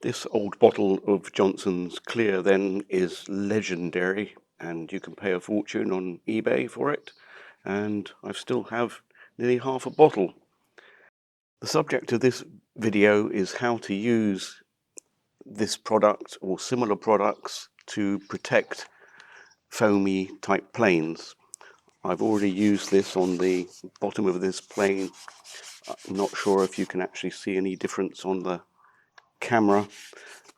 This old bottle of Johnson's Klear then is legendary, and you can pay a fortune on eBay for it, and I still have nearly half a bottle. The subject of this video is how to use this product or similar products to protect foamy type planes. I've already used this on the bottom of this plane. I'm not sure if you can actually see any difference on the camera,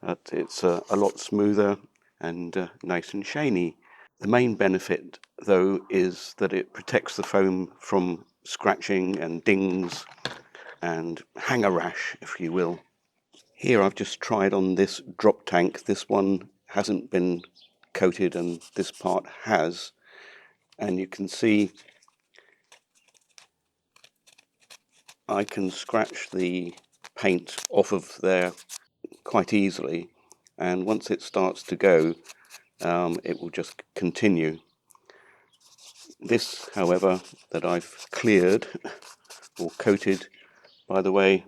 but it's a lot smoother and nice and shiny. The main benefit though is that it protects the foam from scratching and dings and hanger rash, if you will. Here I've just tried on this drop tank. This one hasn't been coated and this part has, and you can see I can scratch the paint off of there quite easily, and once it starts to go, it will just continue. This, however, that I've cleared or coated, by the way,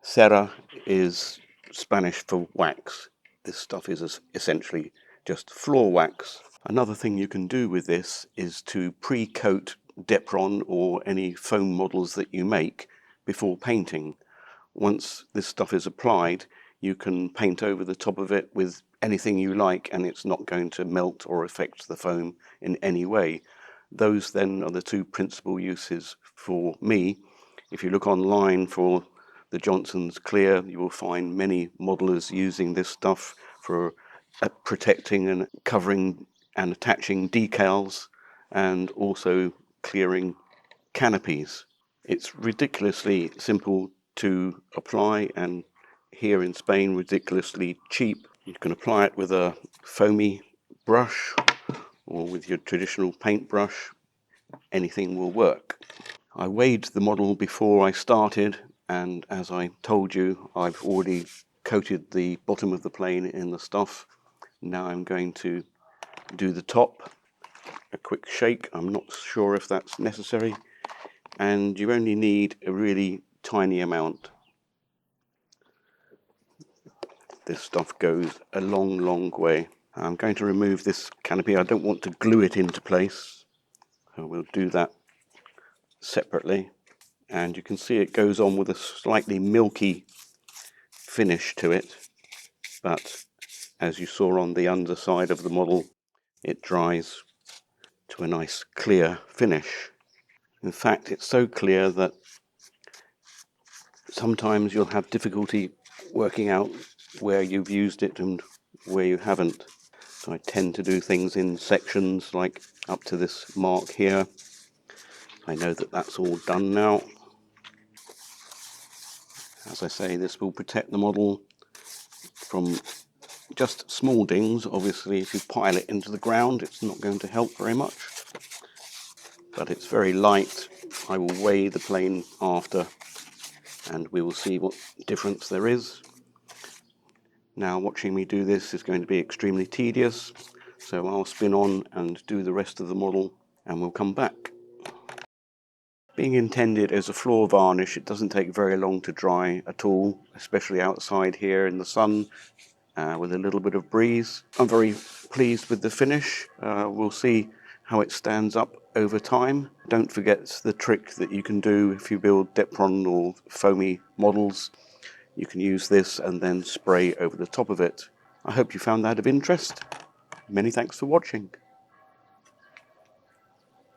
cera is Spanish for wax. This stuff is essentially just floor wax. Another thing you can do with this is to pre-coat Depron or any foam models that you make before painting. Once this stuff is applied, you can paint over the top of it with anything you like, and it's not going to melt or affect the foam in any way. Those then are the two principal uses for me. If you look online for the Johnson's Klear, you will find many modelers using this stuff for protecting and covering and attaching decals, and also clearing canopies. It's ridiculously simple to apply, and here in Spain ridiculously cheap. You can apply it with a foamy brush or with your traditional paintbrush. Anything will work. I weighed the model before I started, and as I told you, I've already coated the bottom of the plane in the stuff. Now I'm going to do the top. A quick shake. I'm not sure if that's necessary, and you only need a really tiny amount. This stuff goes a long way. I'm going to remove this canopy. I don't want to glue it into place, so we'll do that separately. And you can see it goes on with a slightly milky finish to it, but as you saw on the underside of the model, it dries to a nice clear finish. In fact, it's so clear that sometimes you'll have difficulty working out where you've used it and where you haven't. So I tend to do things in sections, like up to this mark here. I know that that's all done now. As I say, this will protect the model from just small dings. Obviously, if you pile it into the ground, it's not going to help very much. But it's very light. I will weigh the plane after, and we will see what difference there is. Now, watching me do this is going to be extremely tedious, so I'll spin on and do the rest of the model, and we'll come back. Being intended as a floor varnish, it doesn't take very long to dry at all, especially outside here in the sun with a little bit of breeze. I'm very pleased with the finish. We'll see how it stands up over time. Don't forget the trick that you can do if you build Depron or foamy models. You can use this and then spray over the top of it. I hope you found that of interest. Many thanks for watching.